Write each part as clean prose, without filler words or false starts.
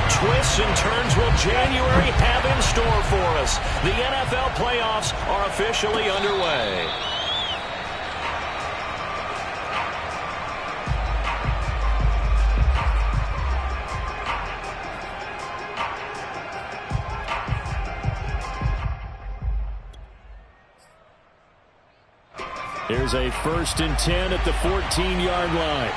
twists and turns will January have in store for us? The NFL playoffs are officially underway. Here's a 1st and 10 at the 14-yard line.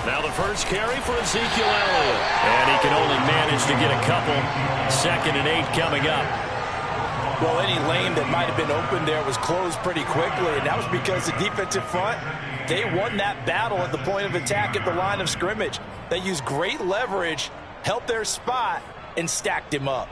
Now the first carry for Ezekiel Elliott. And he can only manage to get a couple. 2nd and 8 coming up. Well, any lane that might have been open there was closed pretty quickly, and that was because the defensive front, they won that battle at the point of attack at the line of scrimmage. They used great leverage, held their spot, and stacked him up.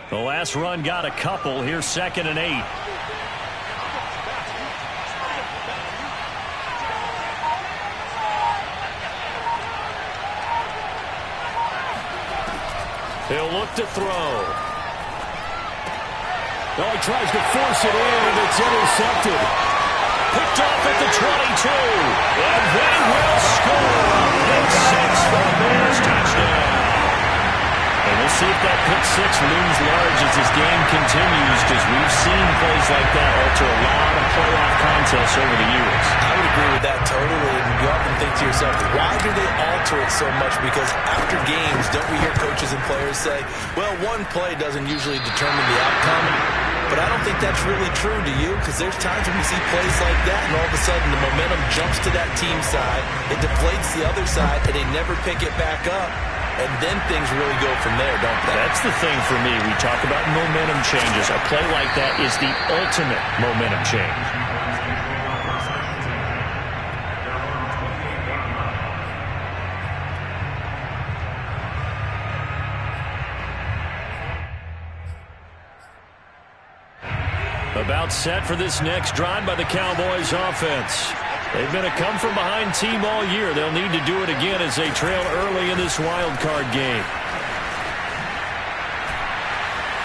The last run got a couple. Here's 2nd and 8. He'll look to throw. Oh, he tries to force it in, and it's intercepted. Picked off at the 22. And they will score. Pick 6 for the Bears. Touchdown. And we'll see if that pick 6 looms large as this game continues, because we've seen plays like that alter a lot of playoff contests over the years. I would agree with that totally. And you often think to yourself, why do they alter it so much? Because after games, don't we hear coaches and players say, well, one play doesn't usually determine the outcome. But I don't think that's really true, do you? Because there's times when we see plays like that, and all of a sudden the momentum jumps to that team side, it deflates the other side, and they never pick it back up. And then things really go from there, don't they? That's the thing for me. We talk about momentum changes. A play like that is the ultimate momentum change. About set for this next drive by the Cowboys offense. They've been a come-from-behind team all year. They'll need to do it again as they trail early in this wild card game.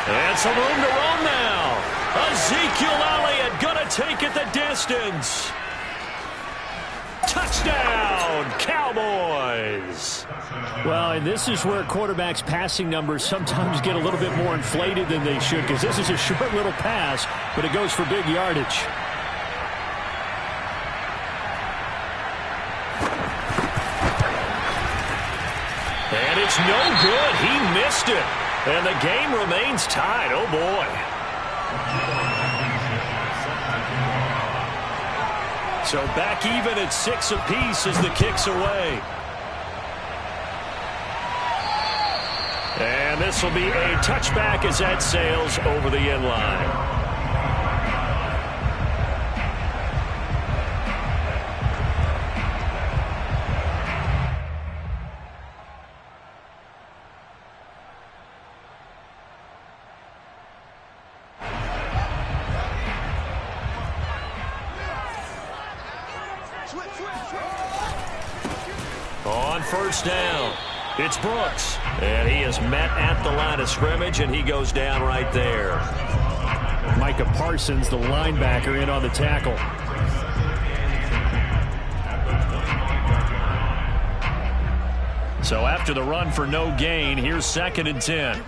And some room to roam now. Ezekiel Elliott gonna take it the distance. Touchdown, Cowboys. Well, and this is where quarterbacks' passing numbers sometimes get a little bit more inflated than they should, because this is a short little pass, but it goes for big yardage. And it's no good. He missed it. And the game remains tied. Oh, boy. So back even at 6 apiece as the kick's away. And this will be a touchback as that sails over the end line. On first down, it's Brooks. And he is met at the line of scrimmage, and he goes down right there. Micah Parsons, the linebacker, in on the tackle. So after the run for no gain, here's 2nd and 10.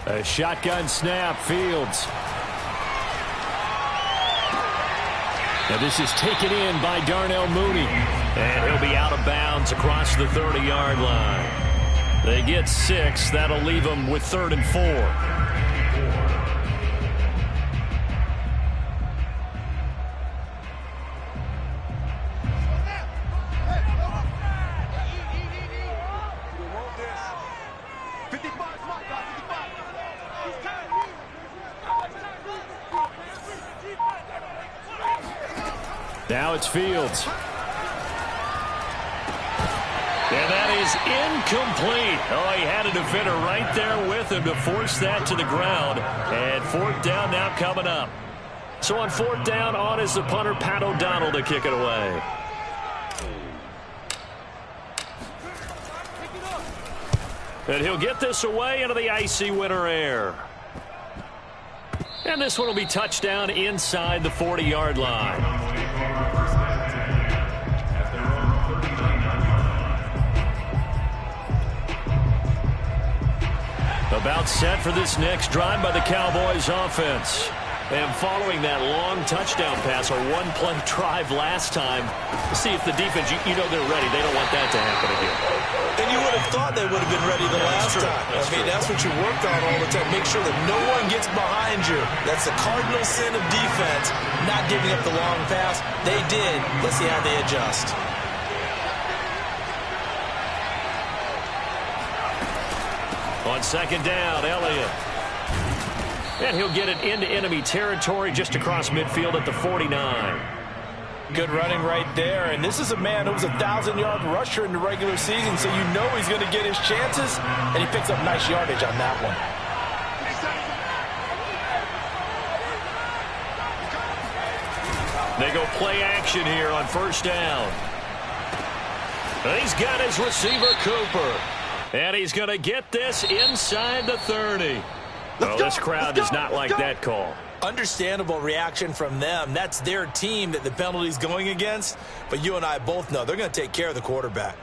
A shotgun snap, Fields. Now this is taken in by Darnell Mooney. And he'll be out of bounds across the 30-yard line. They get 6. That'll leave them with 3rd and 4. Now it's Fields. And that is incomplete. Oh, he had a defender right there with him to force that to the ground. And fourth down now coming up. So on fourth down, on is the punter, Pat O'Donnell, to kick it away. And he'll get this away into the icy winter air. And this one will be touchdown inside the 40-yard line. About set for this next drive by the Cowboys offense. And following that long touchdown pass, or one-play drive last time, see if the defense, you know they're ready. They don't want that to happen again. And you would have thought they would have been ready the last time. That's what you work on all the time. Make sure that no one gets behind you. That's the cardinal sin of defense, not giving up the long pass. They did. Let's see how they adjust. On second down, Elliott. And he'll get it into enemy territory just across midfield at the 49. Good running right there. And this is a man who was a 1,000-yard rusher in the regular season, so you know he's going to get his chances. And he picks up nice yardage on that one. They go play action here on first down. And he's got his receiver, Cooper. And he's going to get this inside the 30. Oh, this crowd does not like that call. Understandable reaction from them. That's their team that the penalty's going against. But you and I both know they're going to take care of the quarterback.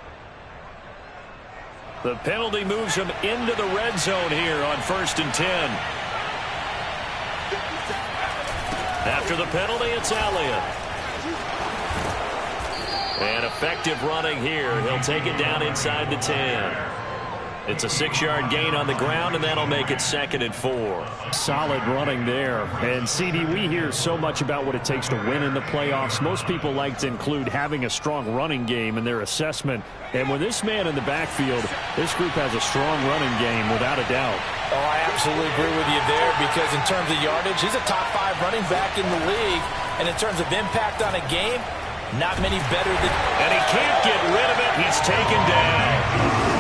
The penalty moves him into the red zone here on 1st and 10. After the penalty, it's Elliott. And effective running here. He'll take it down inside the 10. It's a 6-yard gain on the ground, and that'll make it 2nd and 4. Solid running there. And, CD, we hear so much about what it takes to win in the playoffs. Most people like to include having a strong running game in their assessment. And with this man in the backfield, this group has a strong running game without a doubt. Oh, I absolutely agree with you there, because in terms of yardage, he's a top 5 running back in the league. And in terms of impact on a game, not many better than... And he can't get rid of it. He's taken down.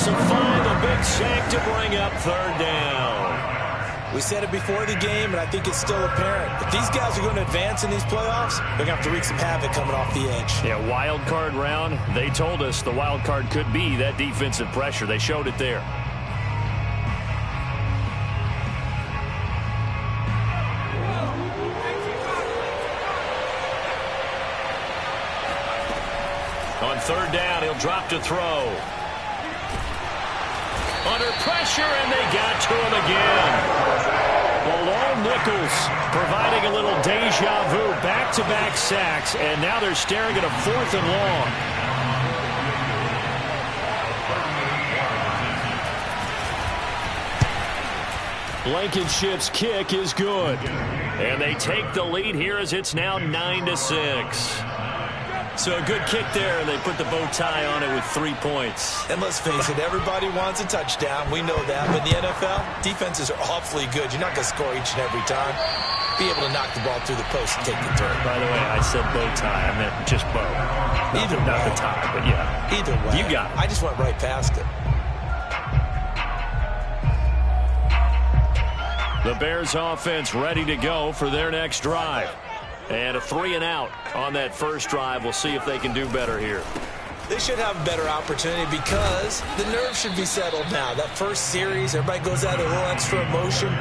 Of 5, a big sack to bring up 3rd down. We said it before the game, and I think it's still apparent. If these guys are going to advance in these playoffs, they're going to have to wreak some havoc coming off the edge. Yeah, wild card round. They told us the wild card could be that defensive pressure. They showed it there. On 3rd down, he'll drop to throw. Under pressure, and they got to him again. Well, Lone Nichols providing a little deja vu, back-to-back sacks, and now they're staring at a 4th and long. Blankenship's kick is good. And they take the lead here as it's now 9-6. So a good kick there, and they put the bow tie on it with 3 points. And let's face it, everybody wants a touchdown. We know that. But in the NFL, defenses are awfully good. You're not going to score each and every time. Be able to knock the ball through the post and take the throw. By the way, I said bow tie. I meant just bow. Not the tie, but yeah. Either way. You got it. I just went right past it. The Bears offense ready to go for their next drive. And a 3-and-out on that first drive. We'll see if they can do better here. They should have a better opportunity because the nerves should be settled now. That first series, everybody goes out with a little extra emotion.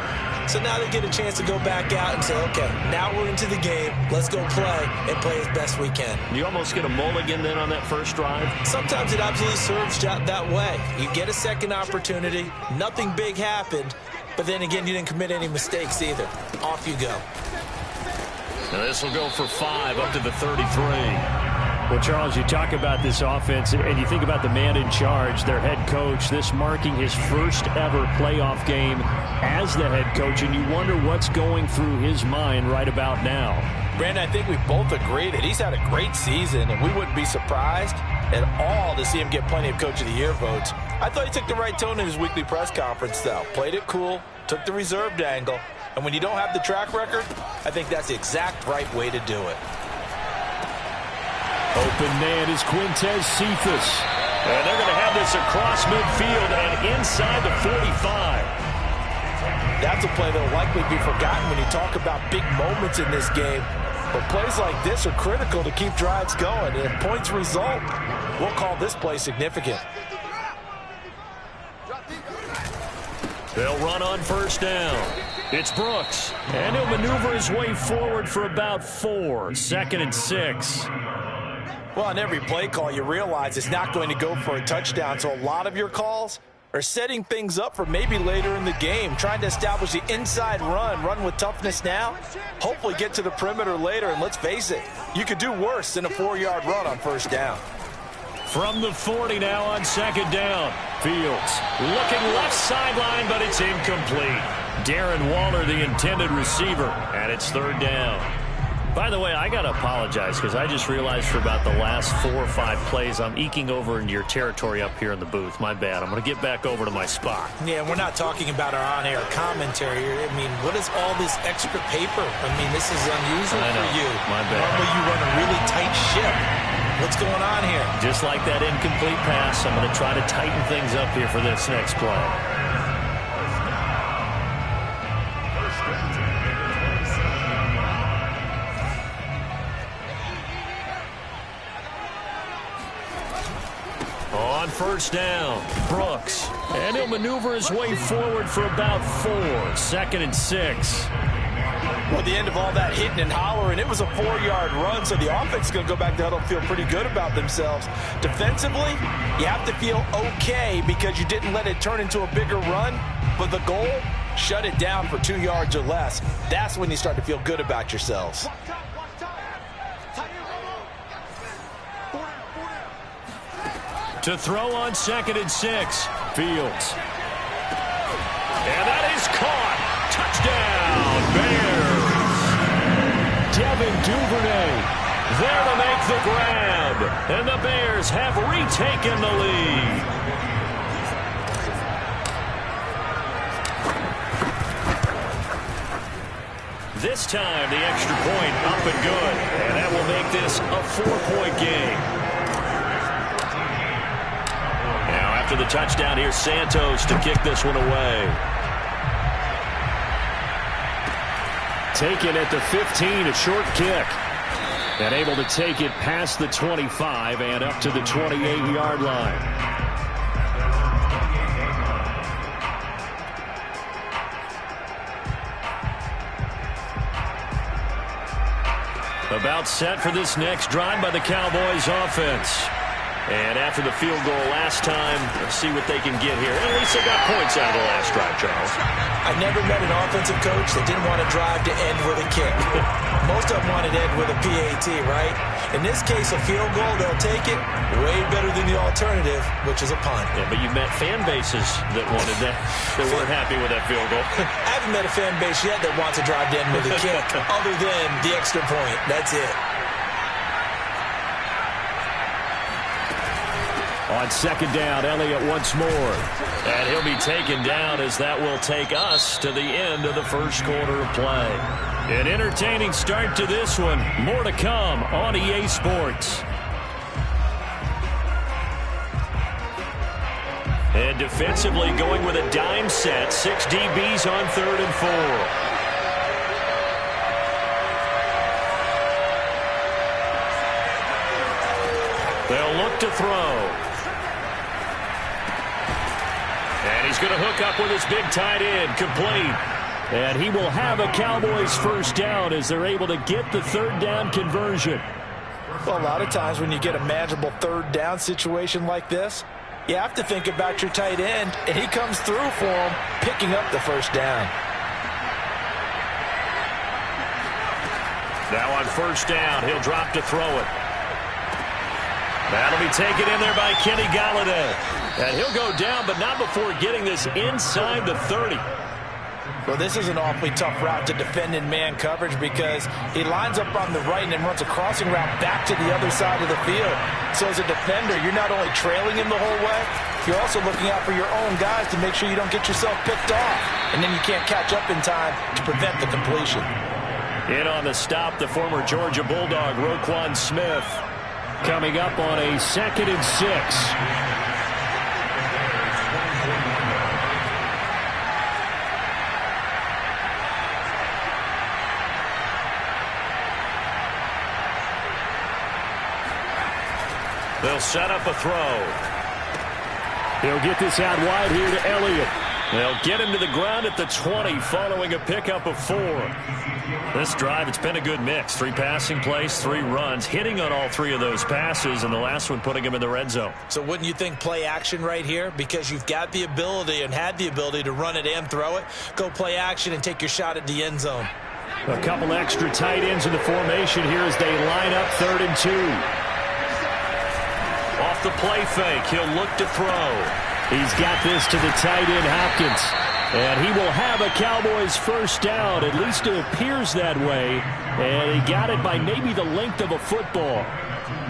So now they get a chance to go back out and say, okay, now we're into the game. Let's go play and play as best we can. You almost get a mulligan then on that first drive? Sometimes it absolutely serves that way. You get a second opportunity. Nothing big happened. But then again, you didn't commit any mistakes either. Off you go. Now this will go for 5 up to the 33. Well, Charles, you talk about this offense, and you think about the man in charge, their head coach, this marking his first ever playoff game as the head coach, and you wonder what's going through his mind right about now. Brandon, I think we both agree that he's had a great season, and we wouldn't be surprised at all to see him get plenty of Coach of the Year votes. I thought he took the right tone in his weekly press conference, though. Played it cool, took the reserved angle, and when you don't have the track record, I think that's the exact right way to do it. Open man is Quintez Cephas. And they're going to have this across midfield and inside the 45. That's a play that will likely be forgotten when you talk about big moments in this game. But plays like this are critical to keep drives going. And if points result, we'll call this play significant. They'll run on first down. It's Brooks. And he'll maneuver his way forward for about 4. 2nd and 6. Well, on every play call, you realize it's not going to go for a touchdown. So a lot of your calls are setting things up for maybe later in the game, trying to establish the inside run with toughness now, hopefully get to the perimeter later. And let's face it, you could do worse than a 4-yard run on first down. From the 40 now on 2nd down. Fields looking left sideline, but it's incomplete. Darren Waller, the intended receiver, and it's 3rd down. By the way, I got to apologize because I just realized for about the last 4 or 5 plays, I'm eking over into your territory up here in the booth. My bad. I'm going to get back over to my spot. Yeah, we're not talking about our on-air commentary. I mean, what is all this extra paper? I mean, this is unusual for you. My bad. Normally you run a really tight ship. What's going on here? Just like that incomplete pass, I'm going to try to tighten things up here for this next play. On first down, Brooks. And he'll maneuver his way forward for about 4. 2nd and 6. Well, at the end of all that hitting and hollering, it was a 4-yard run, so the offense is going to go back to huddle and feel pretty good about themselves. Defensively, you have to feel okay because you didn't let it turn into a bigger run, but the goal, shut it down for 2 yards or less. That's when you start to feel good about yourselves. To throw on 2nd and 6, Fields. And that is caught. Touchdown, Bears. Devin Duvernay there to make the grab. And the Bears have retaken the lead. This time, the extra point up and good. And that will make this a 4-point game. Now, after the touchdown, here's Santos to kick this one away. Taken at the 15, a short kick. And able to take it past the 25 and up to the 28-yard line. About set for this next drive by the Cowboys offense. And after the field goal last time, let's see what they can get here. At least they got points out of the last drive, Charles. I never met an offensive coach that didn't want to drive to end with a kick. Most of them wanted to end with a PAT, right? In this case, a field goal, they'll take it way better than the alternative, which is a punt. Yeah, but you met fan bases that wanted that, that weren't happy with that field goal. I haven't met a fan base yet that wants to drive to end with a kick, other than the extra point. That's it. On 2nd down, Elliott once more. And he'll be taken down as that will take us to the end of the first quarter of play. An entertaining start to this one. More to come on EA Sports. And defensively going with a dime set. 6 DBs on 3rd and 4. They'll look to throw. And he's going to hook up with his big tight end, complete. And he will have a Cowboys first down as they're able to get the 3rd down conversion. Well, a lot of times when you get a manageable 3rd down situation like this, you have to think about your tight end, and he comes through for him, picking up the first down. Now on first down, he'll drop to throw it. That'll be taken in there by Kenny Golladay. And he'll go down, but not before getting this inside the 30. Well, this is an awfully tough route to defend in man coverage because he lines up on the right and then runs a crossing route back to the other side of the field. So as a defender, you're not only trailing him the whole way, you're also looking out for your own guys to make sure you don't get yourself picked off. And then you can't catch up in time to prevent the completion. In on the stop, the former Georgia Bulldog, Roquan Smith. Coming up on a 2nd and 6. They'll set up a throw. He'll get this out wide here to Elliott. They'll get him to the ground at the 20 following a pickup of 4. This drive, it's been a good mix. 3 passing plays, 3 runs, hitting on all 3 of those passes, and the last one putting him in the red zone. So wouldn't you think play action right here? Because you've got the ability and had the ability to run it and throw it. Go play action and take your shot at the end zone. A couple extra tight ends in the formation here as they line up 3rd and 2. Off the play fake, he'll look to throw. He's got this to the tight end, Hopkins. And he will have a Cowboys first down. At least it appears that way. And he got it by maybe the length of a football.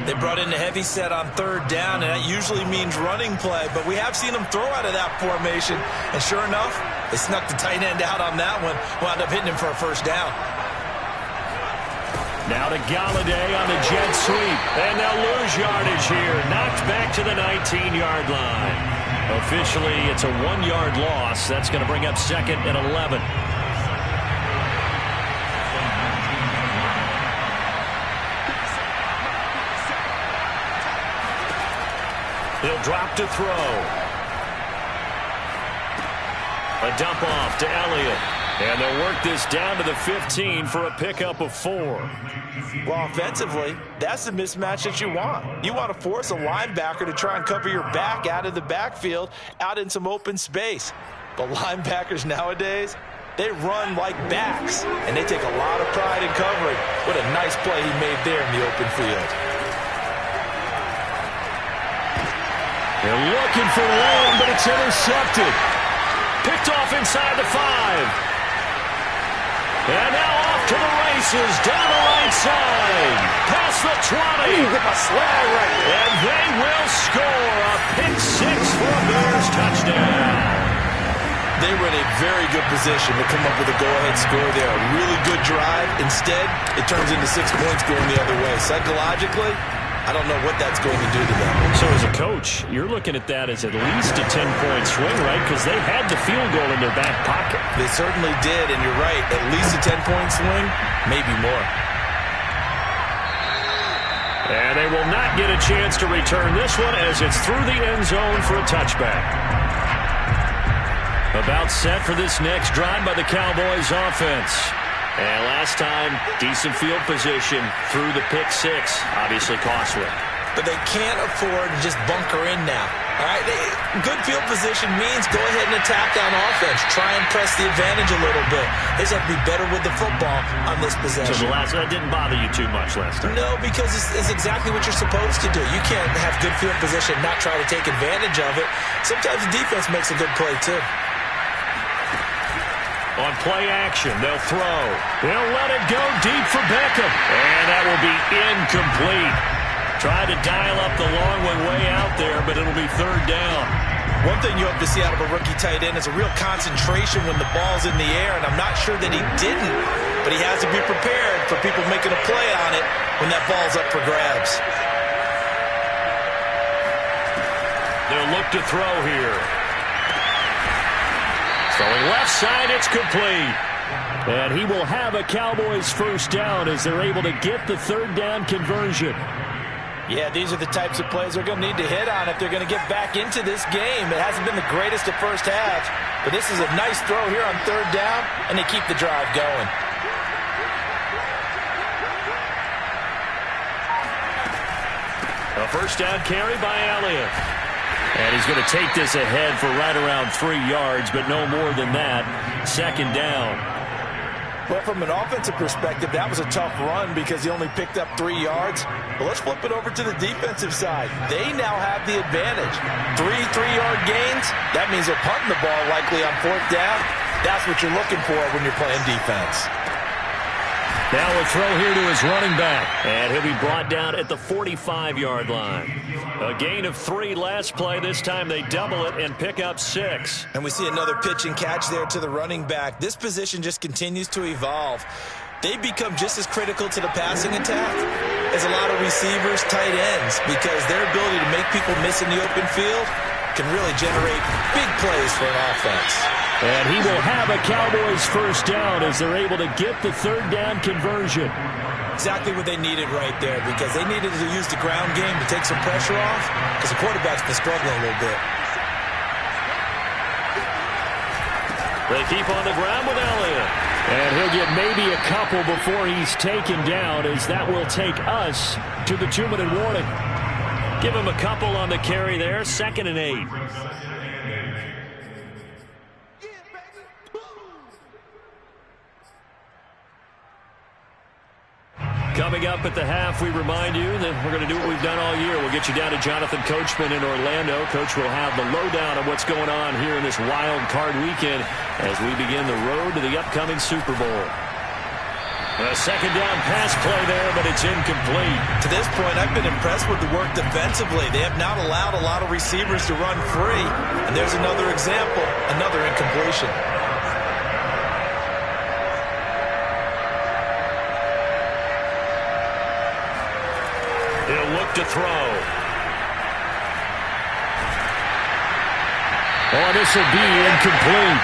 They brought in a heavy set on 3rd down, and that usually means running play. But we have seen them throw out of that formation. And sure enough, they snuck the tight end out on that one. Wound up hitting him for a first down. Now to Galladay on the jet sweep. And they'll lose yardage here. Knocked back to the 19-yard line. Officially, it's a 1-yard loss. That's going to bring up 2nd and 11. He'll drop to throw. A dump off to Elliott. And they'll work this down to the 15 for a pickup of 4. Well, offensively, that's the mismatch that you want. You want to force a linebacker to try and cover your back out of the backfield, out in some open space. But linebackers nowadays, they run like backs, and they take a lot of pride in covering. What a nice play he made there in the open field. They're looking for long, but it's intercepted. Picked off inside the 5. And now off to the races, down the right side, past the 20. And they will score a pick 6 for a Bears touchdown. They were in a very good position to come up with a go-ahead score there. A really good drive. Instead, it turns into 6 points going the other way. Psychologically, I don't know what that's going to do to them. So as a coach, you're looking at that as at least a 10-point swing, right? Because they had the field goal in their back pocket. They certainly did, and you're right. At least a 10-point swing, maybe more. And they will not get a chance to return this one as it's through the end zone for a touchback. About set for this next drive by the Cowboys offense. And last time, decent field position through the pick 6. Obviously costly. But they can't afford to just bunker in now. All right, good field position means go ahead and attack on offense. Try and press the advantage a little bit. They just have to be better with the football on this possession. So that didn't bother you too much last time? No, because it's exactly what you're supposed to do. You can't have good field position, not try to take advantage of it. Sometimes the defense makes a good play, too. On play action, they'll throw. They'll let it go deep for Beckham. And that will be incomplete. Tried to dial up the long one way out there, but it'll be 3rd down. One thing you hope to see out of a rookie tight end is a real concentration when the ball's in the air, and I'm not sure that he didn't, but he has to be prepared for people making a play on it when that ball's up for grabs. They'll look to throw here. Throwing left side, it's complete. And he will have a Cowboys first down as they're able to get the 3rd down conversion. Yeah, these are the types of plays they're going to need to hit on if they're going to get back into this game. It hasn't been the greatest of first halves, but this is a nice throw here on 3rd down, and they keep the drive going. A first down carry by Elliott. And he's going to take this ahead for right around 3 yards, but no more than that. 2nd down. Well, from an offensive perspective, that was a tough run because he only picked up 3 yards. But let's flip it over to the defensive side. They now have the advantage. 3 3-yard gains, that means they're punting the ball likely on 4th down. That's what you're looking for when you're playing defense. Now a throw here to his running back. And he'll be brought down at the 45-yard line. A gain of 3 last play. This time they double it and pick up 6. And we see another pitch and catch there to the running back. This position just continues to evolve. They become just as critical to the passing attack is a lot of receivers, tight ends, because their ability to make people miss in the open field can really generate big plays for an offense. And he will have a Cowboys first down as they're able to get the third down conversion. Exactly what they needed right there, because they needed to use the ground game to take some pressure off, because the quarterback's been struggling a little bit. They keep on the ground with Elliott. And he'll get maybe a couple before he's taken down, as that will take us to the 2-minute warning. Give him a couple on the carry there, 2nd and 8. Coming up at the half, we remind you that we're going to do what we've done all year. We'll get you down to Jonathan Coachman in Orlando. Coach will have the lowdown on what's going on here in this wild card weekend as we begin the road to the upcoming Super Bowl. A second down pass play there, but it's incomplete. To this point, I've been impressed with the work defensively. They have not allowed a lot of receivers to run free. And there's another example, another incompletion. He'll look to throw. Oh, this will be incomplete.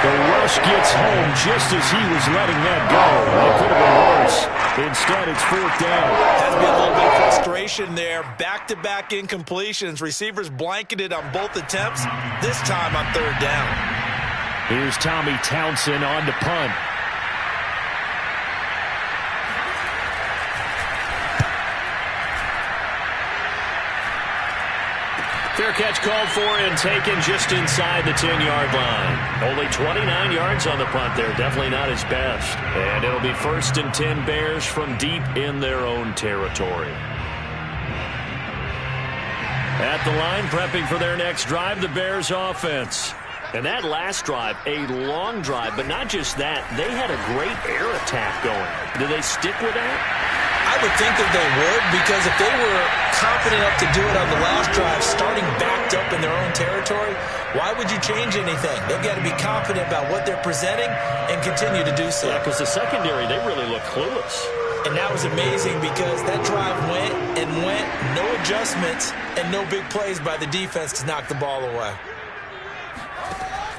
The rush gets home just as he was letting that go. It could have been worse. Instead, it's 4th down. Has been a little bit of frustration there. Back-to-back incompletions. Receivers blanketed on both attempts, this time on 3rd down. Here's Tommy Townsend on to punt. Fair catch called for and taken just inside the 10-yard line. Only 29 yards on the punt there. Definitely not his best. And it'll be 1st and 10 Bears from deep in their own territory. At the line, prepping for their next drive, the Bears offense. And that last drive, a long drive, but not just that. They had a great air attack going. Do they stick with that? I would think that they would, because if they were confident enough to do it on the last drive, starting backed up in their own territory, why would you change anything? They've got to be confident about what they're presenting and continue to do so. Yeah, because the secondary, they really look clueless. And that was amazing, because that drive went and went, no adjustments, and no big plays by the defense to knock the ball away.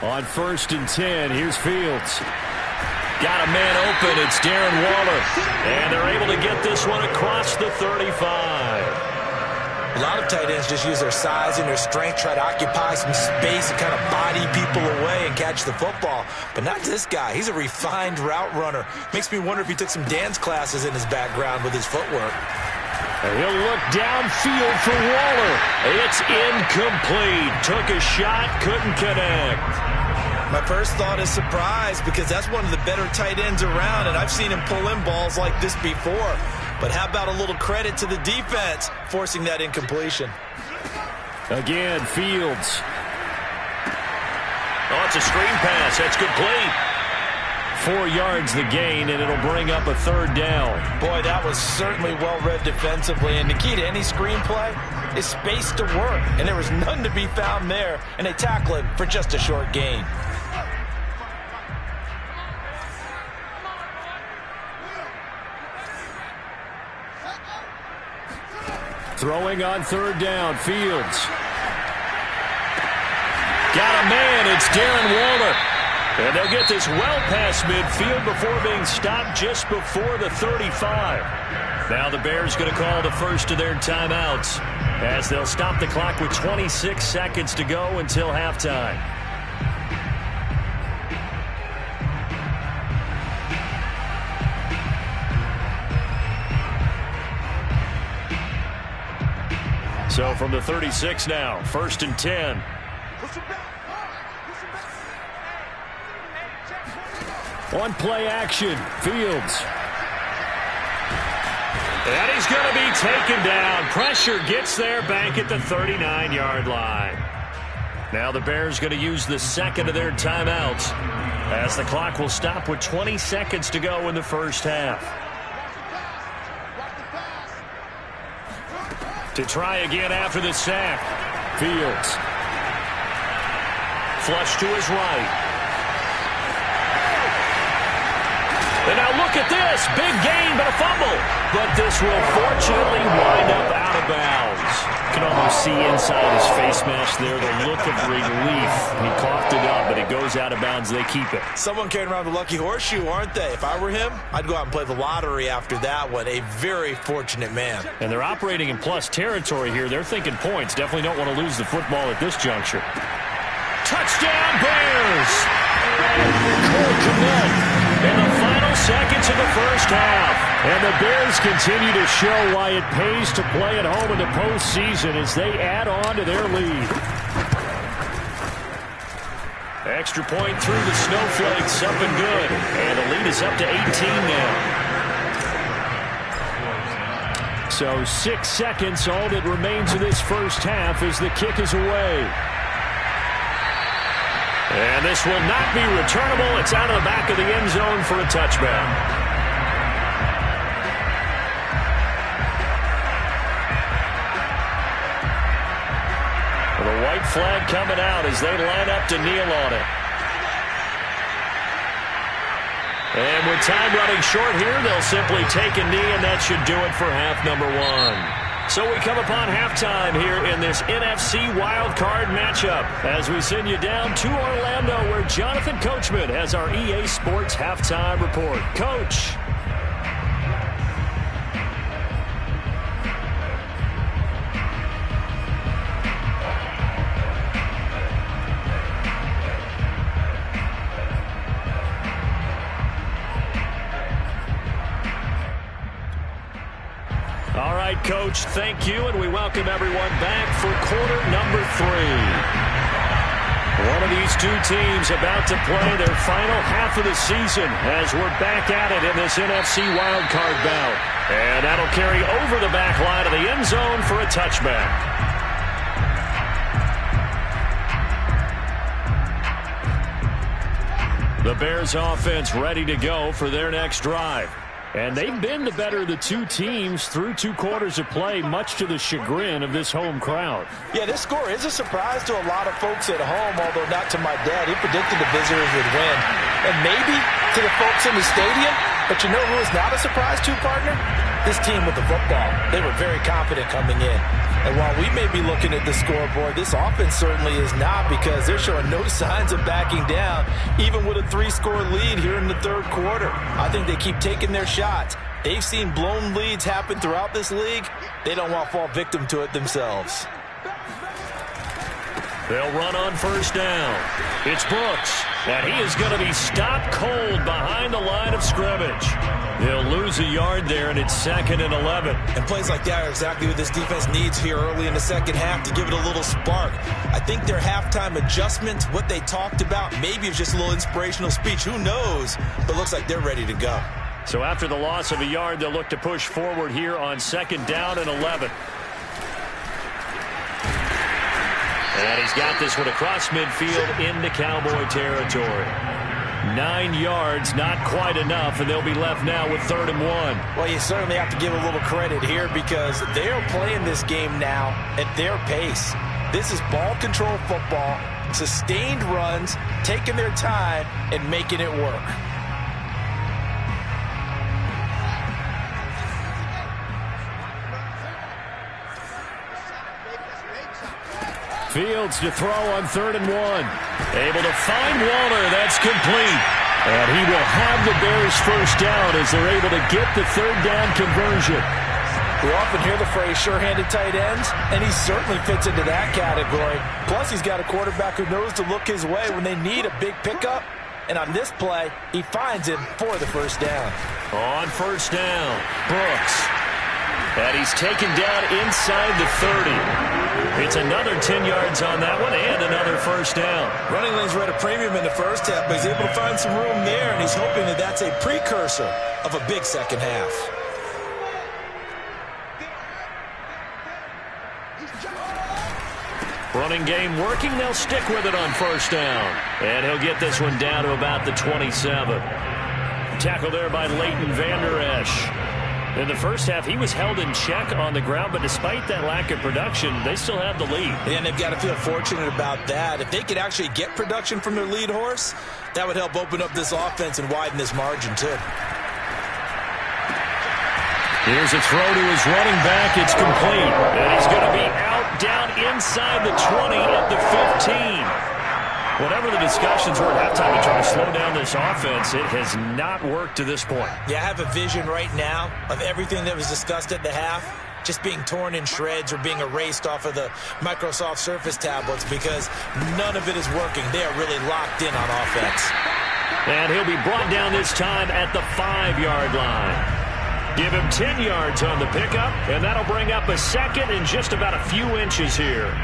On 1st and 10, here's Fields. Got a man open. It's Darren Waller. And they're able to get this one across the 35. A lot of tight ends just use their size and their strength, try to occupy some space and kind of body people away and catch the football. But not this guy. He's a refined route runner. Makes me wonder if he took some dance classes in his background with his footwork. And he'll look downfield for Waller. It's incomplete. Took a shot, couldn't connect. My first thought is surprise, because that's one of the better tight ends around, and I've seen him pull in balls like this before. But how about a little credit to the defense forcing that incompletion? Again, Fields. Oh, it's a screen pass. That's complete. 4 yards the gain, and it'll bring up a 3rd down. Boy, that was certainly well-read defensively, and the key to any screenplay is space to work, and there was none to be found there, and they tackle it for just a short gain. Throwing on 3rd down, Fields. Got a man, it's Darren Waller. And they'll get this well past midfield before being stopped just before the 35. Now the Bears going to call the first of their timeouts as they'll stop the clock with 26 seconds to go until halftime. So from the 36 now, 1st and 10. One play action, Fields. And he's going to be taken down. Pressure gets there back at the 39-yard line. Now the Bears going to use the second of their timeouts as the clock will stop with 20 seconds to go in the first half. To try again after the sack. Fields. Flush to his right. And now look at this. Big gain, but a fumble. But this will fortunately wind up out of bounds. You can almost see inside his face mask there the look of relief. He coughed it up, but it goes out of bounds. They keep it. Someone carrying around the lucky horseshoe, aren't they? If I were him, I'd go out and play the lottery after that one. A very fortunate man. And they're operating in plus territory here. They're thinking points. Definitely don't want to lose the football at this juncture. Touchdown, Bears! Cole Kmet in the final seconds of the first half. And the Bears continue to show why it pays to play at home in the postseason as they add on to their lead. Extra point through the snowflakes, up and good. And the lead is up to 18 now. So 6 seconds, all that remains of this first half as the kick is away. And this will not be returnable. It's out of the back of the end zone for a touchback. The white flag coming out as they line up to kneel on it. And with time running short here, they'll simply take a knee, and that should do it for half number one. So we come upon halftime here in this NFC Wildcard matchup as we send you down to Orlando where Jonathan Coachman has our EA Sports Halftime Report. Coach. All right, Coach, thank you, and we welcome everyone back for quarter number 3. One of these two teams about to play their final half of the season as we're back at it in this NFC wildcard bout. And that'll carry over the back line of the end zone for a touchback. The Bears offense ready to go for their next drive. And they've been the better of the two teams through 2 quarters of play, much to the chagrin of this home crowd. Yeah, this score is a surprise to a lot of folks at home, although not to my dad. He predicted the visitors would win. And maybe to the folks in the stadium. But you know who is not a surprise to, partner? This team with the football. They were very confident coming in. And while we may be looking at the scoreboard, this offense certainly is not, because they're showing no signs of backing down, even with a 3-score lead here in the third quarter. I think they keep taking their shots. They've seen blown leads happen throughout this league. They don't want to fall victim to it themselves. They'll run on first down. It's Brooks, and he is going to be stopped cold behind the line of scrimmage. They'll lose a yard there, and it's 2nd and 11. And plays like that are exactly what this defense needs here early in the second half to give it a little spark. I think their halftime adjustment, what they talked about, maybe it's just a little inspirational speech. Who knows? But looks like they're ready to go. So after the loss of a yard, they'll look to push forward here on 2nd down and 11. And he's got this one across midfield into Cowboy territory. 9 yards, not quite enough, and they'll be left now with 3rd and 1. Well, you certainly have to give a little credit here because they're playing this game now at their pace. This is ball control football, sustained runs, taking their time, and making it work. Fields to throw on 3rd and 1. Able to find Waller. That's complete. And he will have the Bears first down as they're able to get the 3rd down conversion. We often hear the phrase sure-handed tight ends, and he certainly fits into that category. Plus, he's got a quarterback who knows to look his way when they need a big pickup. And on this play, he finds him for the first down. On first down, Brooks. And he's taken down inside the 30. It's another 10 yards on that one and another first down. Running lanes were at a premium in the first half, but he's able to find some room there, and he's hoping that that's a precursor of a big second half. Running game working. They'll stick with it on first down. And he'll get this one down to about the 27. Tackle there by Leighton Vander Esch. In the first half, he was held in check on the ground, but despite that lack of production, they still have the lead. And they've got to feel fortunate about that. If they could actually get production from their lead horse, that would help open up this offense and widen this margin, too. Here's a throw to his running back. It's complete. And he's going to be out down inside the 20 at the 15. Whatever the discussions were at halftime to try to slow down this offense, it has not worked to this point. Yeah, I have a vision right now of everything that was discussed at the half just being torn in shreds or being erased off of the Microsoft Surface tablets because none of it is working. They are really locked in on offense. And he'll be brought down this time at the 5-yard line. Give him 10 yards on the pickup, and that'll bring up a second and just about a few inches here.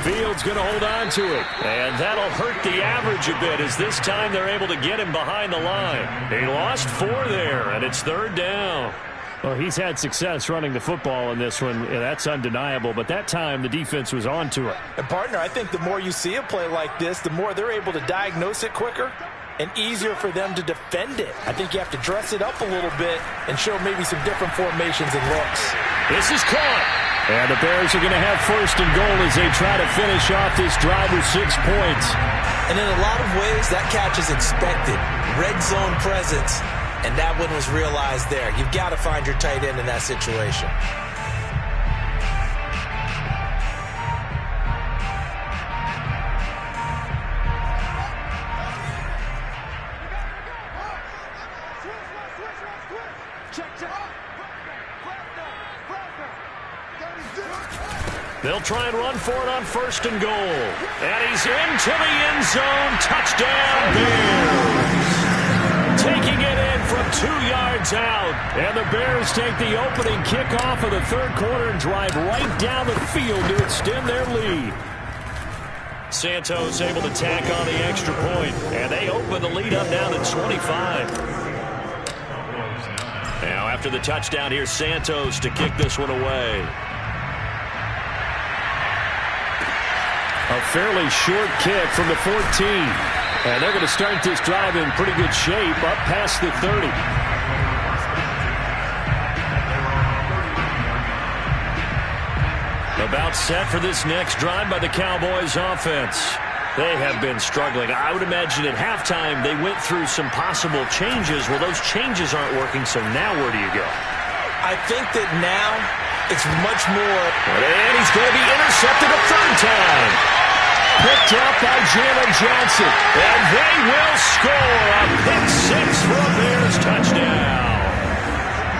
Fields going to hold on to it, and that'll hurt the average a bit as this time they're able to get him behind the line. He lost 4 there, and it's 3rd down. Well, he's had success running the football in this one. Yeah, that's undeniable, but that time the defense was on to it. And, partner, I think the more you see a play like this, the more they're able to diagnose it quicker and easier for them to defend it. I think you have to dress it up a little bit and show maybe some different formations and looks. This is caught. And the Bears are going to have 1st and goal as they try to finish off this drive with 6 points. And in a lot of ways, that catch is expected. Red zone presence, and that one was realized there. You've got to find your tight end in that situation. They'll try and run for it on 1st and goal. And he's into the end zone. Touchdown, Bears. Taking it in from 2 yards out. And the Bears take the opening kickoff of the 3rd quarter and drive right down the field to extend their lead. Santos able to tack on the extra point. And they open the lead up now to 25. Now after the touchdown, here's Santos to kick this one away. A fairly short kick from the 14. And they're going to start this drive in pretty good shape up past the 30. About set for this next drive by the Cowboys offense. They have been struggling. I would imagine at halftime they went through some possible changes. Well, those changes aren't working, so now where do you go? I think that now it's much more. And he's going to be intercepted a 3rd time. Picked up by Jalen Johnson. And they will score a pick 6 for a Bears touchdown.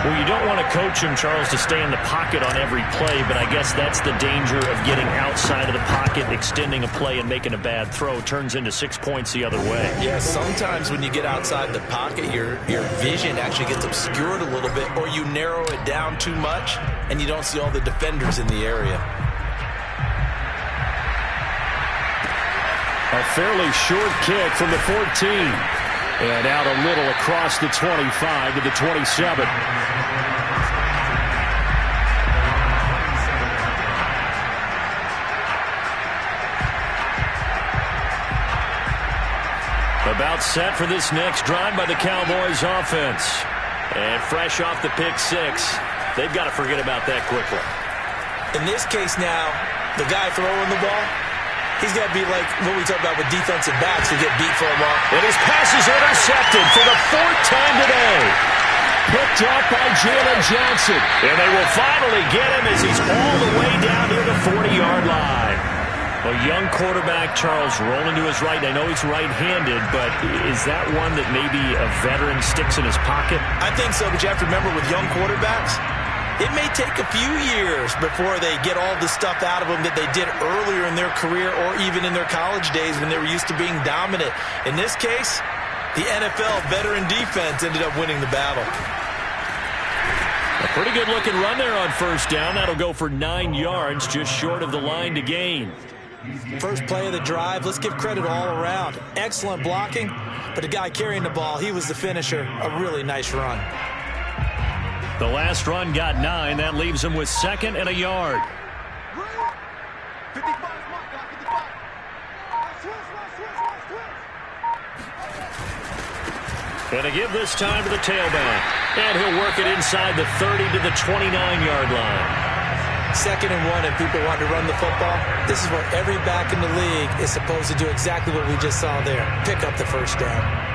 Well, you don't want to coach him, Charles, to stay in the pocket on every play, but I guess that's the danger of getting outside of the pocket, extending a play, and making a bad throw. Turns into 6 points the other way. Yeah, sometimes when you get outside the pocket, your vision actually gets obscured a little bit, or you narrow it down too much, and you don't see all the defenders in the area. A fairly short kick from the 14. And out a little across the 25 to the 27. About set for this next drive by the Cowboys offense. And fresh off the pick 6. They've got to forget about that quickly. In this case now, the guy throwing the ball, he's got to be like what we talk about with defensive backs who get beat for a while. And his pass is intercepted for the 4th time today. Picked up by Jalen Johnson. And they will finally get him as he's all the way down near the 40-yard line. A young quarterback, Charles, rolling to his right. I know he's right-handed, but is that one that maybe a veteran sticks in his pocket? I think so, but you have to remember with young quarterbacks, it may take a few years before they get all the stuff out of them that they did earlier in their career or even in their college days when they were used to being dominant. In this case, the NFL veteran defense ended up winning the battle. A pretty good-looking run there on 1st down. That'll go for 9 yards, just short of the line to gain. First play of the drive, let's give credit all around. Excellent blocking, but the guy carrying the ball, he was the finisher. A really nice run. The last run got 9. That leaves him with 2nd and a yard. And to give this time to the tailback. And he'll work it inside the 30 to the 29-yard line. 2nd and 1 and people want to run the football. This is where every back in the league is supposed to do exactly what we just saw there. Pick up the first down.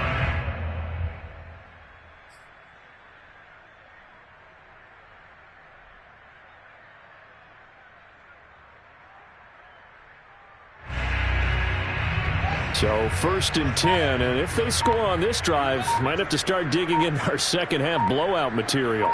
So 1st and 10, and if they score on this drive, might have to start digging in our second half blowout material.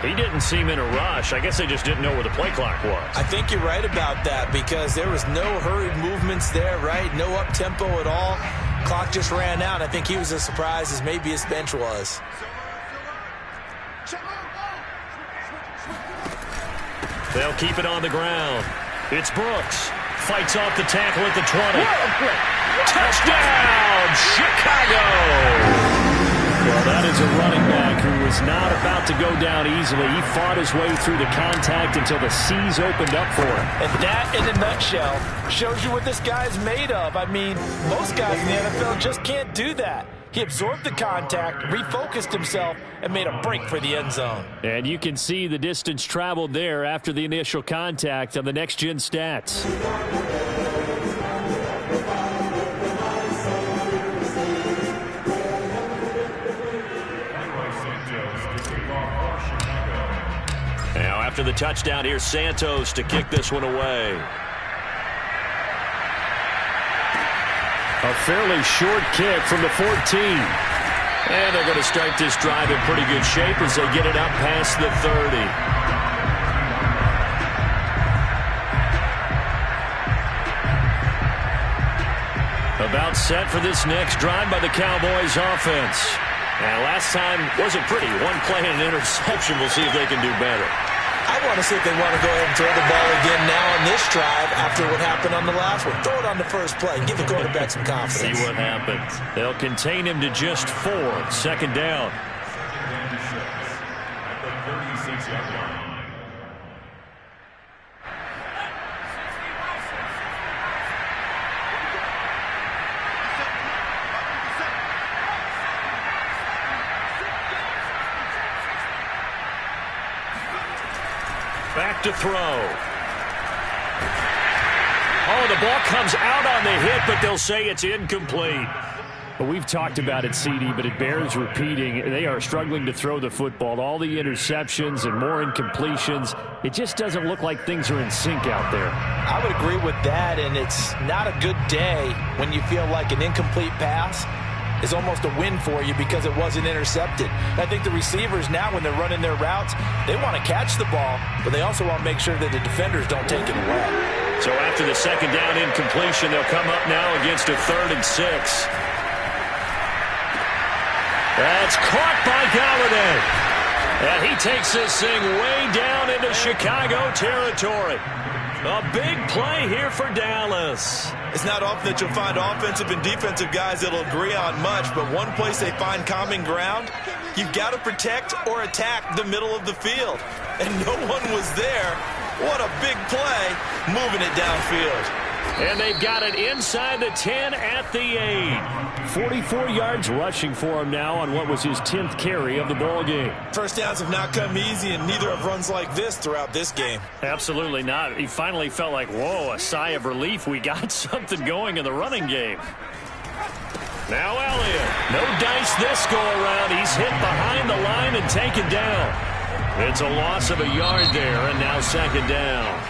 He didn't seem in a rush. I guess they just didn't know where the play clock was. I think you're right about that because there was no hurried movements there, right? No up-tempo at all. Clock just ran out. I think he was as surprised as maybe his bench was. They'll keep it on the ground. It's Brooks. Fights off the tackle at the 20. Touchdown, Chicago! Well, that is a running back who was not about to go down easily. He fought his way through the contact until the seas opened up for him. And that, in a nutshell, shows you what this guy's made of. I mean, most guys in the NFL just can't do that. He absorbed the contact, refocused himself, and made a break for the end zone. And you can see the distance traveled there after the initial contact on the next-gen stats. Now after the touchdown, here's Santos to kick this one away. A fairly short kick from the 14. And they're going to start this drive in pretty good shape as they get it up past the 30. About set for this next drive by the Cowboys offense. And last time wasn't pretty. One play and an interception. We'll see if they can do better. I want to see if they want to go ahead and throw the ball again now on this drive after what happened on the last one. Throw it on the first play. Give the quarterback some confidence. See what happens. They'll contain him to just 4. 2nd down. Back to throw. Oh, the ball comes out on the hit, but they'll say it's incomplete. Well, we've talked about it, CD, but it bears repeating. They are struggling to throw the football. All the interceptions and more incompletions. It just doesn't look like things are in sync out there. I would agree with that, and it's not a good day when you feel like an incomplete pass is almost a win for you because it wasn't intercepted. I think the receivers now, when they're running their routes, they want to catch the ball, but they also want to make sure that the defenders don't take it away. So after the 2nd down incompletion, they'll come up now against a 3rd and 6. That's caught by Galladay. And he takes this thing way down into Chicago territory. A big play here for Dallas. It's not often that you'll find offensive and defensive guys that'll agree on much, but one place they find common ground, you've got to protect or attack the middle of the field. And no one was there. What a big play, moving it downfield. And they've got it inside the 10 at the 8. 44 yards rushing for him now on what was his 10th carry of the ball game. First downs have not come easy, and neither have runs like this throughout this game. Absolutely not. He finally felt like, whoa, a sigh of relief. We got something going in the running game. Now Elliott. No dice this go around. He's hit behind the line and taken down. It's a loss of a yard there, and now 2nd down.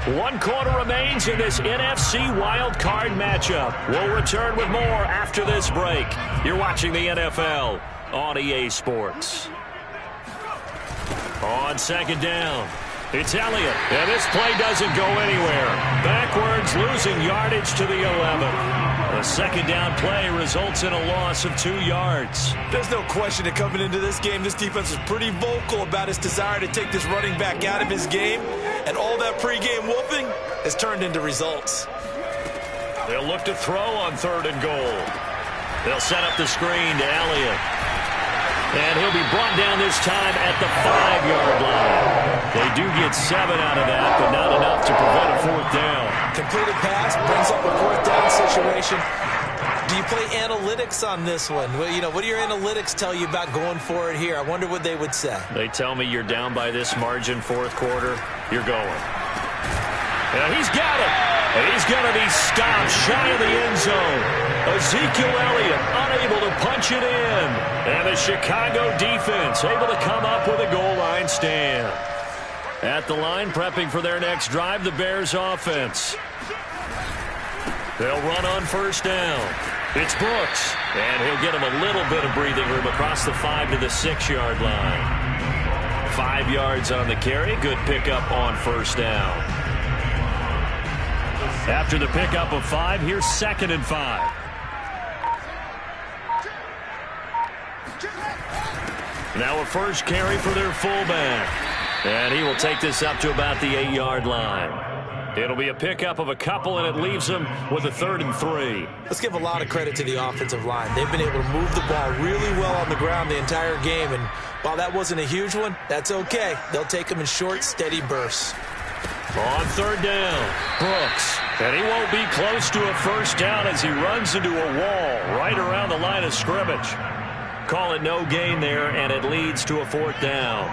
1 quarter remains in this NFC Wildcard matchup. We'll return with more after this break. You're watching the NFL on EA Sports. On 2nd down, it's Elliott. And this play doesn't go anywhere. Backwards, losing yardage to the 11. The 2nd down play results in a loss of 2 yards. There's no question that coming into this game, this defense was pretty vocal about its desire to take this running back out of his game. And all that pregame whooping has turned into results. They'll look to throw on 3rd and goal. They'll set up the screen to Elliott. And he'll be brought down this time at the 5-yard line. They do get 7 out of that, but not enough to prevent a 4th down. Completed pass brings up a 4th down situation. Do you play analytics on this one? Well, you know, what do your analytics tell you about going for it here? I wonder what they would say. They tell me you're down by this margin 4th quarter, you're going. And he's got it. And he's going to be stopped shy of the end zone. Ezekiel Elliott unable to punch it in. And the Chicago defense able to come up with a goal line stand. At the line, prepping for their next drive, the Bears offense. They'll run on 1st down. It's Brooks. And he'll get him a little bit of breathing room across the 5 to the 6-yard line. 5 yards on the carry. Good pickup on 1st down. After the pickup of 5, here's 2nd and 5. Now a first carry for their fullback. And he will take this up to about the 8-yard line. It'll be a pickup of a couple, and it leaves them with a 3rd and 3. Let's give a lot of credit to the offensive line. They've been able to move the ball really well on the ground the entire game. And while that wasn't a huge one, that's okay. They'll take them in short, steady bursts. On 3rd down, Brooks. And he won't be close to a 1st down as he runs into a wall right around the line of scrimmage. Call it no gain there, and it leads to a 4th down.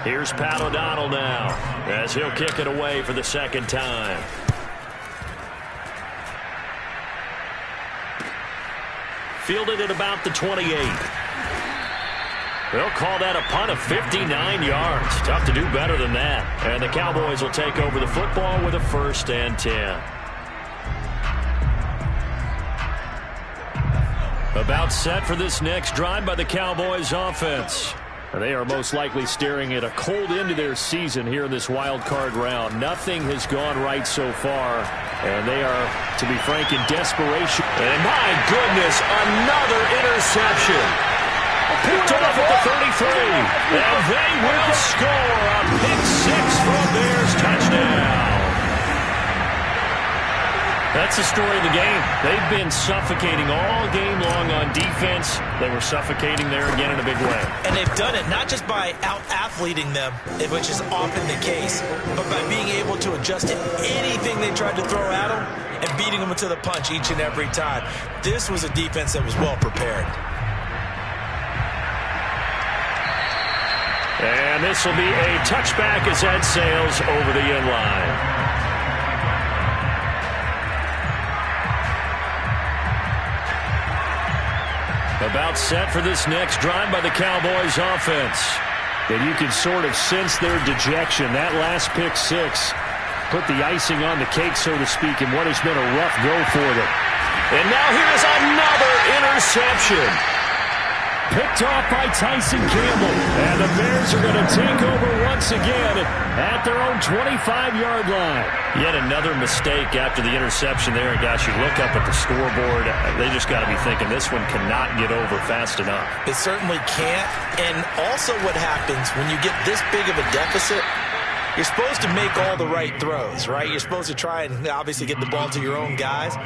Here's Pat O'Donnell now as he'll kick it away for the 2nd time. Fielded at about the 28. They'll call that a punt of 59 yards. Tough to do better than that. And the Cowboys will take over the football with a 1st and 10. About set for this next drive by the Cowboys offense. They are most likely staring at a cold end to their season here in this wild card round. Nothing has gone right so far, and they are, to be frank, in desperation. And my goodness, another interception. Picked off at the 33, and they will score a pick 6 for a Bears touchdown. That's the story of the game. They've been suffocating all game long on defense. They were suffocating there again in a big way. And they've done it not just by out-athleting them, which is often the case, but by being able to adjust to anything they tried to throw at them and beating them to the punch each and every time. This was a defense that was well prepared. And this will be a touchback as Ed sails over the end line. About set for this next drive by the Cowboys offense. And you can sort of sense their dejection. That last pick 6 put the icing on the cake, so to speak, in what has been a rough go for them. And now here is another interception. Picked off by Tyson Campbell. And the Bears are going to take over once again at their own 25-yard line. Yet another mistake after the interception there. And gosh, you look up at the scoreboard, they just got to be thinking this one cannot get over fast enough. It certainly can't. And also what happens when you get this big of a deficit, you're supposed to make all the right throws, right? You're supposed to try and obviously get the ball to your own guys.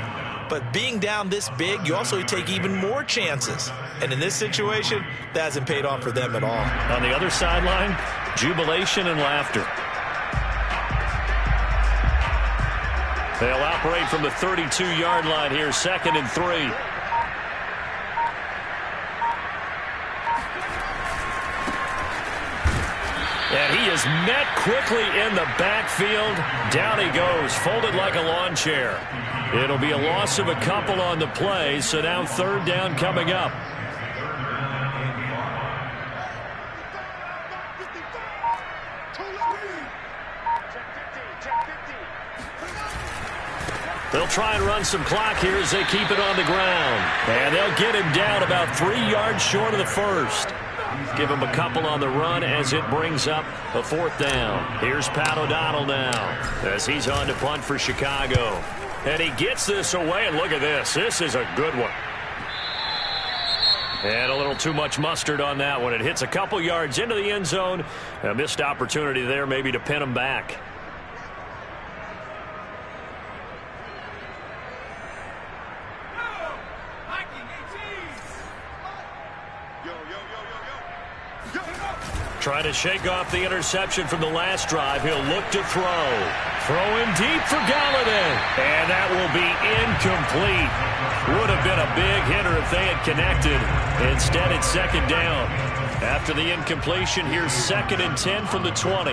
But being down this big, you also take even more chances. And in this situation, that hasn't paid off for them at all. On the other sideline, jubilation and laughter. They'll operate from the 32-yard line here, 2nd and 3. And he is met quickly in the backfield. Down he goes, folded like a lawn chair. It'll be a loss of a couple on the play, so now 3rd down coming up. They'll try and run some clock here as they keep it on the ground. And they'll get him down about 3 yards short of the 1st. Give him a couple on the run as it brings up a 4th down. Here's Pat O'Donnell now as he's on to punt for Chicago. And he gets this away, and look at this. This is a good one. And a little too much mustard on that one. It hits a couple yards into the end zone. A missed opportunity there maybe to pin him back. Yo, yo. Trying to shake off the interception from the last drive. He'll look to throw. Throwing deep for Galladay. And that will be incomplete. Would have been a big hitter if they had connected. Instead, it's second down. After the incompletion, here's 2nd and 10 from the 20.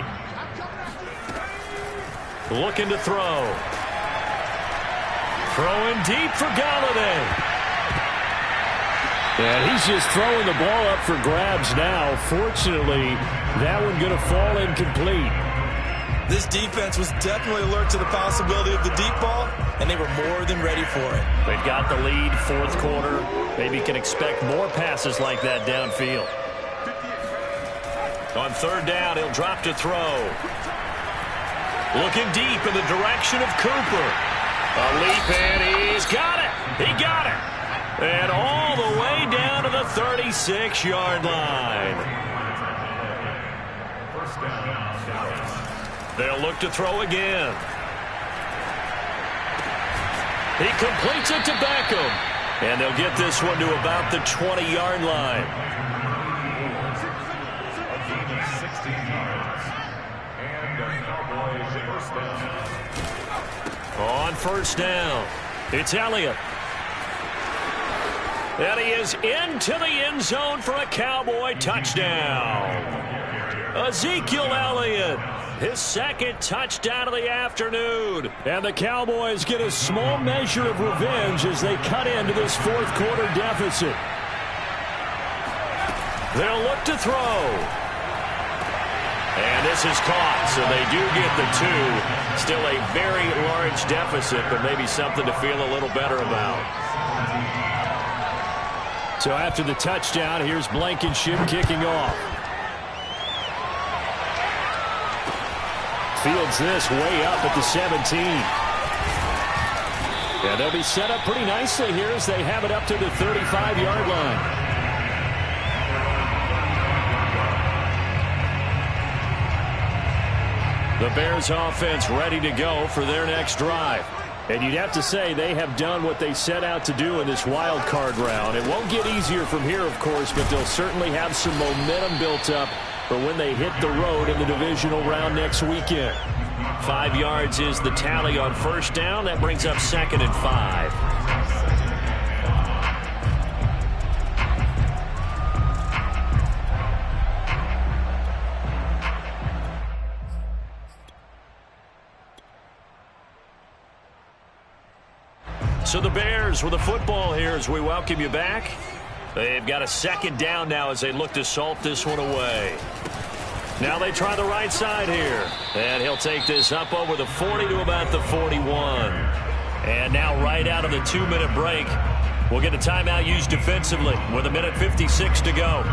Looking to throw. Throwing deep for Galladay. And he's just throwing the ball up for grabs now. Fortunately, that one going to fall incomplete. This defense was definitely alert to the possibility of the deep ball, and they were more than ready for it. They've got the lead, 4th quarter. Maybe can expect more passes like that downfield. On 3rd down, he'll drop to throw. Looking deep in the direction of Cooper. A leap, and he's got it. He got it. And all the way down to the 36-yard line. They'll look to throw again. He completes it to Beckham. And they'll get this one to about the 20-yard line. On 1st down, it's Elliott. And he is into the end zone for a Cowboy touchdown. Ezekiel Elliott, his 2nd touchdown of the afternoon. And the Cowboys get a small measure of revenge as they cut into this 4th quarter deficit. They'll look to throw. And this is caught, so they do get the 2. Still a very large deficit, but maybe something to feel a little better about. So after the touchdown, here's Blankenship kicking off. Fields this way up at the 17. Yeah, they'll be set up pretty nicely here as they have it up to the 35-yard line. The Bears offense ready to go for their next drive. And you'd have to say they have done what they set out to do in this wild card round. It won't get easier from here, of course, but they'll certainly have some momentum built up for when they hit the road in the divisional round next weekend. 5 yards is the tally on 1st down. That brings up 2nd and 5. So the Bears with the football here as we welcome you back. They've got a 2nd down now as they look to salt this one away. Now they try the right side here. And he'll take this up over the 40 to about the 41. And now right out of the 2-minute break, we'll get a timeout used defensively with 1:56 to go.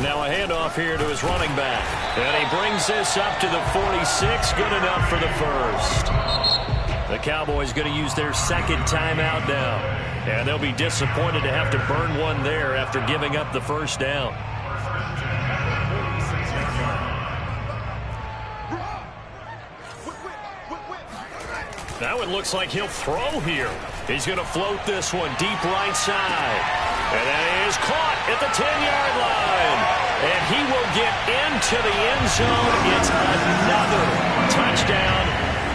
Now a handoff here to his running back. And he brings this up to the 46. Good enough for the 1st. The Cowboys going to use their 2nd timeout now. And they'll be disappointed to have to burn one there after giving up the 1st down. Now it looks like he'll throw here. He's going to float this one deep right side. And that is caught at the 10-yard line. And he will get into the end zone. It's another touchdown.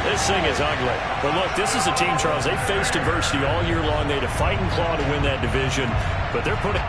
This thing is ugly. But look, this is a team, Charles, they faced adversity all year long. They had to fight and claw to win that division. But they're putting...